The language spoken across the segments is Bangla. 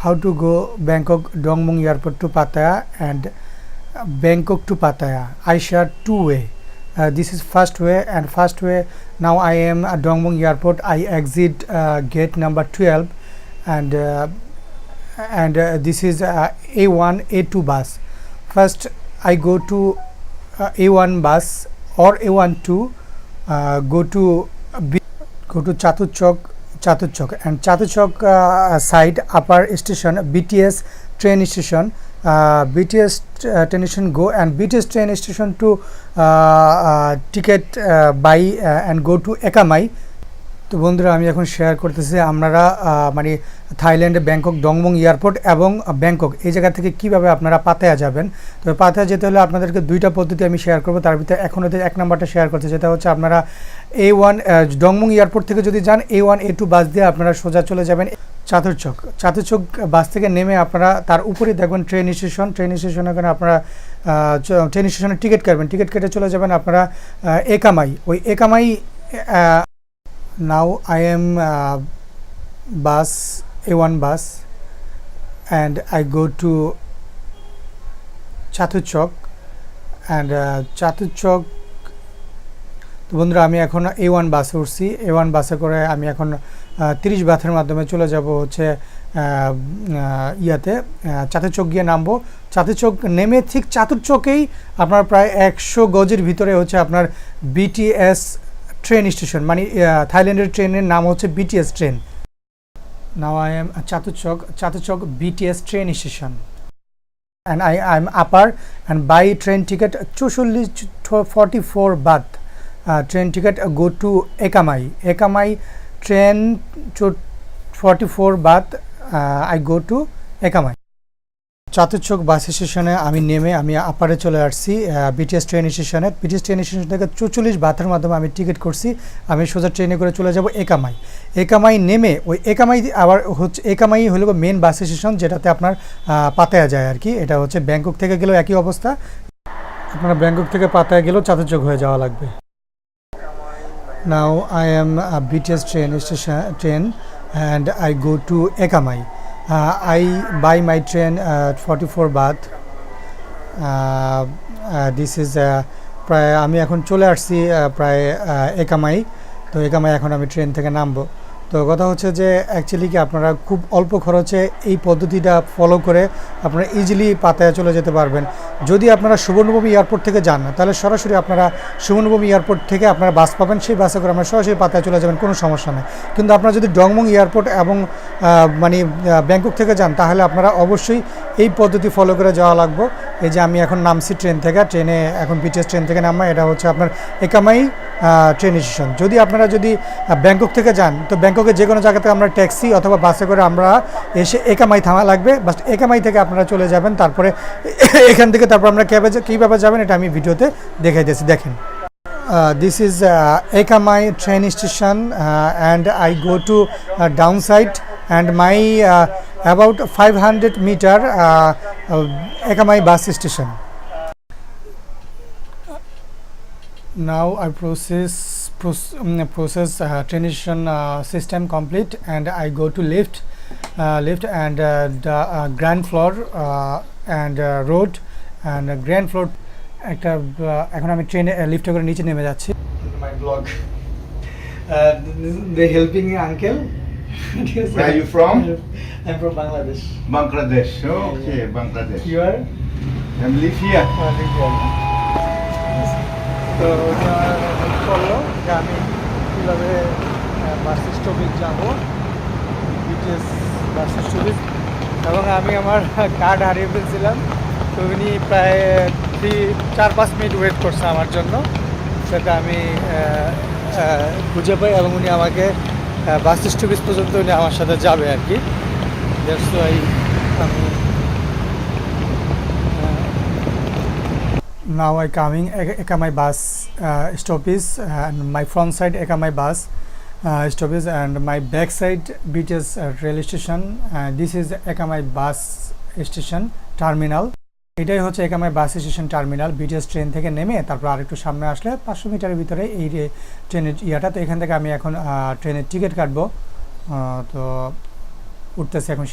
how to go Bangkok Don Muang Airport to Pattaya and Bangkok to Pattaya. I share two way. This is first way, and first way now I am at Don Muang Airport. I exit gate number 12, and this is A1 A2 bus. First I go to A1 bus or A1 2, go to Chatuchak and Chatuchak side upper station BTS train station. BTS train station go, and BTS train station to ticket buy and go to Ekamai. তো বন্ধুরা আমি এখন শেয়ার করতেছি আপনারা মানে থাইল্যান্ডে ব্যাংকক ডং মুয়াং এয়ারপোর্ট এবং ব্যাংকক এই জায়গা থেকে কিভাবে আপনারা পাতায়া যাবেন। তো পাতায়া যেতে হলে আপনাদেরকে দুইটা পদ্ধতি আমি শেয়ার করব। তার ভিতরে এখন এক নাম্বারটা শেয়ার করতে, যেটা হচ্ছে আপনারা A1 ডং মুয়াং এয়ারপোর্ট থেকে যদি যান A1 A2 বাস দিয়ে আপনারা সোজা চলে যাবেন চাতুচক বাস থেকে নেমে আপনারা তার উপরে দেখবেন ট্রেন স্টেশন ওখানে আপনারা ট্রেন স্টেশনে টিকিট কাটবেন, টিকিট কেটে চলে যাবেন আপনারা একামাই। ওই একামাই now I am bus A1 bus and I go to Chatuchak and Chatuchak। তো বন্ধুরা আমি এখন A1 বাসে উঠছি, A1 বাসে করে আমি এখন 30 বাথের মাধ্যমে চলে যাব হচ্ছে ইয়াতে চাতুচক গিয়ে নামবো। চাতুচক নেমে ঠিক চাতুচকেই আপনার প্রায় 100 গজের ভিতরে হচ্ছে আপনার BTS ট্রেন স্টেশন, মানে থাইল্যান্ডের ট্রেনের নাম হচ্ছে BTS train. Now I am Chatuchak BTS train station and I am upper and buy train ticket 44 baht train ticket go to Ekamai train 44 baht I go to Ekamai। চাতুচক বাস স্টেশনে আমি নেমে আমি আপারে চলে আসছি BTS ট্রেন স্টেশনে। BTS ট্রেন স্টেশন থেকে 44 বাথের মাধ্যমে আমি টিকিট করছি, আমি সোজা ট্রেনে করে চলে যাব একামাই নেমে ওই একামাই আবার হচ্ছে একামাই হলো মেন বাস স্টেশন, যেটাতে আপনার পাতায়া যায় আর কি। এটা হচ্ছে ব্যাংকক থেকে গেলেও একই অবস্থা, আপনারা ব্যাংকক থেকে পাতায়া গেলেও চাতুচক হয়ে যাওয়া লাগবে। নাও I M BTS train and I go to Ekamai. I buy my train 44 baht. This is প্রায় আমি এখন চলে আসছি প্রায় একামাই। তো একামাই এখন আমি ট্রেন থেকে নামবো। তো কথা হচ্ছে যে অ্যাকচুয়ালি কি আপনারা খুব অল্প খরচে এই পদ্ধতিটা ফলো করে আপনারা ইজিলি পাতায়া চলে যেতে পারবেন। যদি আপনারা সুবর্ণভূমি এয়ারপোর্ট থেকে যান তাহলে সরাসরি আপনারা সুবর্ণভূমি এয়ারপোর্ট থেকে আপনারা বাস পাবেন, সেই বাসে করে আপনারা সরাসরি পাতায়া চলে যাবেন, কোনো সমস্যা নেই। কিন্তু আপনারা যদি ডং মুয়াং এয়ারপোর্ট এবং মানে ব্যাংকক থেকে যান তাহলে আপনারা অবশ্যই এই পদ্ধতি ফলো করে যাওয়া লাগবে। এই যে আমি এখন নামছি ট্রেনে এখন BTS ট্রেন থেকে নামা, এটা হচ্ছে আপনার একামাই ট্রেন স্টেশন। যদি আপনারা ব্যাংকক থেকে যান তো ব্যাংককের যে কোনো জায়গাতে আমরা ট্যাক্সি অথবা বাসে করে আমরা এসে একামাই থামা লাগবে, বাস একামাই থেকে আপনারা চলে যাবেন। তারপরে এখান থেকে তারপর আমরা কীভাবে যাবেন এটা আমি ভিডিওতে দেখাই দিয়েছি, দেখেন। This is Ekamai train station and I go to downside and my about 500 meter Ekamai bus station. Now I process train station system complete and I go to lift and the ground floor and road and ground floor একটা এখন আমি ট্রেনে লিফটে করে নিচে নেমে যাচ্ছি। My blog they helping me uncle. Where are you from? I'm from Bangladesh. Okay, Bangladesh. You are? I'm live here. তো বললো যে আমি কীভাবে বাস স্টপেজ যাবো, BTS বাস স্টপেজ, এবং আমি আমার কার্ড হারিয়ে ফেলছিলাম। তো উনি প্রায় 4-5 মিনিট ওয়েট করছে আমার জন্য, সেটা আমি খুঁজে পাই এবং উনি আমাকে বাস স্টপেজ পর্যন্ত উনি আমার সাথে যাবে আর কি। দ্যাটস ওয়াই আমি now I coming Ekamai bus stoppage and my front side Ekamai bus stoppage and my back side BTS rail station. This is Ekamai bus station terminal. এটাই হচ্ছে Ekkamai bus station terminal. BTS train থেকে নেমে তারপর আরেকটু সামনে আসলে 500 মিটারের ভিতরে এই ট্রেনের ইয়াটা। তো এখান থেকে আমি এখন ট্রেনের টিকিট কাটবো। তো উঠতেছে এখন।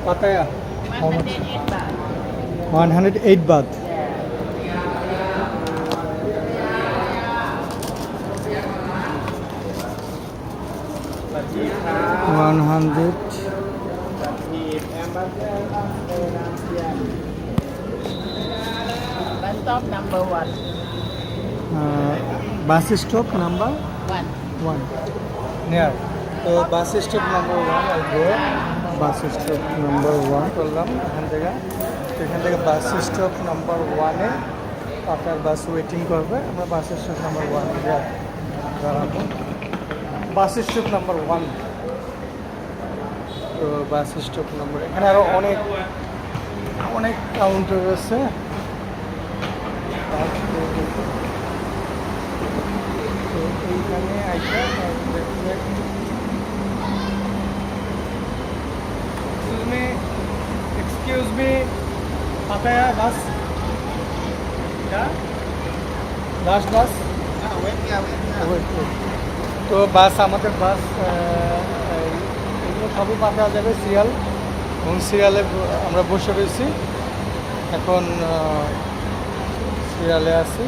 Pattaya. How much? 108 baht. 108 baht. One hundred. Bus stop number 1. Bus stop number 1. 1. Near. So bus stop number 1 I go. Bus stop number 1 করলাম এখান থেকে বাস স্টপ নাম্বার 1 এ আপনার বাস ওয়েটিং করবে আমরা বাস স্টপ নাম্বার 1 এ দাঁড়াবো বাস স্টপ নাম্বার 1 তো বাস স্টপ নাম্বার এখানে আরো অনেক কাউন্টার আছে তো এইখানে আইসা Excuse me, Pattaya bus. Yeah? Last bus? wait. Wait. তো বাস আমাদের বাস এগুলো সবই পাঠানো যাবে সিরিয়াল এবং সিরিয়ালে আমরা বসে রয়েছি এখন সিরিয়ালে আছি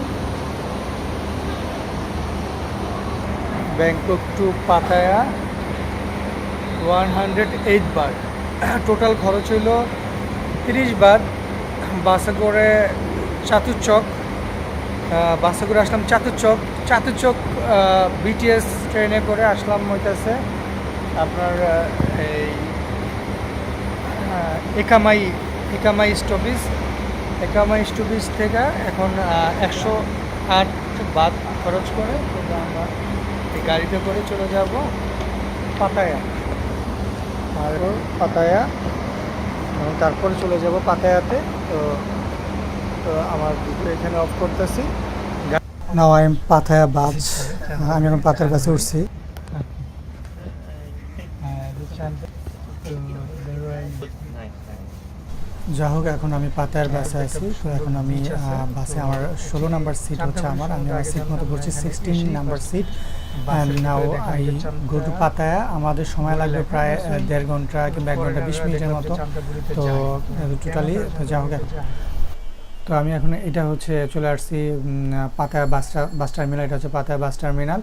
Bangkok to Pattaya 108 baht total খরচ হইল 30 বাট বাসে করে চাতুচক বাসে করে আসলাম চাতুচক বিটিএস ট্রেনে করে আসলাম হইতেছে আপনার এই একামাই স্টপেজ থেকে এখন 108 বাট খরচ করে আমরা এই গাড়িতে করে চলে যাব পাতায়া আর পাতায়া এবং তারপরে চলে যাব পাতায়াতে তো আমার এখানে অফ করতেছি নাও আই এম পাতায়া বাস আমি এখন পাতায়ার বাসে উঠছি যা হোক এখন আমি পাতায়ার বাসে আছি তো এখন আমি বাসে আমার 16 নাম্বার সিট হচ্ছে আমি আমার সিট মতো করছি 16 number seat and now I go to Pattaya আমাদের সময় লাগবে প্রায় 1.5 ঘন্টা কিংবা 1 ঘন্টা 20 মিনিটের মতো তো টোটালি তো যা হোক তো আমি এখন এটা হচ্ছে চলে আসছি পাতায়া বাস টার্মিনাল এটা হচ্ছে পাতায়া বাস টার্মিনাল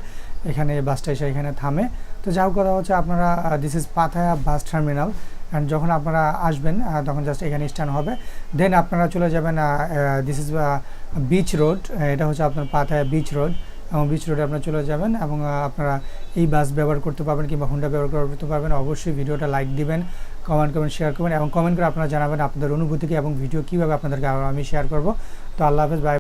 এখানে বাসটা এসে এখানে থামে তো যা হোক কথা হচ্ছে আপনারা this is Pattaya bus terminal and যখন আপনারা আসবেন তখন জাস্ট এখানে স্ট্যান্ড হবে দেন আপনারা চলে যাবেন দিস ইজ বিচ রোড এটা হচ্ছে আপনার পাতায়া বিচ রোড এবং বিচ রোডে আপনারা চলে যাবেন এবং আপনারা এই বাস ব্যবহার করতে পারবেন কিংবা হুন্ডা ব্যবহার করতে পারবেন অবশ্যই ভিডিওটা লাইক দিবেন কমেন্ট করবেন শেয়ার করবেন এবং কমেন্ট করে আপনারা জানাবেন আপনাদের অনুভূতিকে এবং ভিডিও কীভাবে আপনাদেরকে আমি শেয়ার করব তো আল্লাহ হাফেজ বাই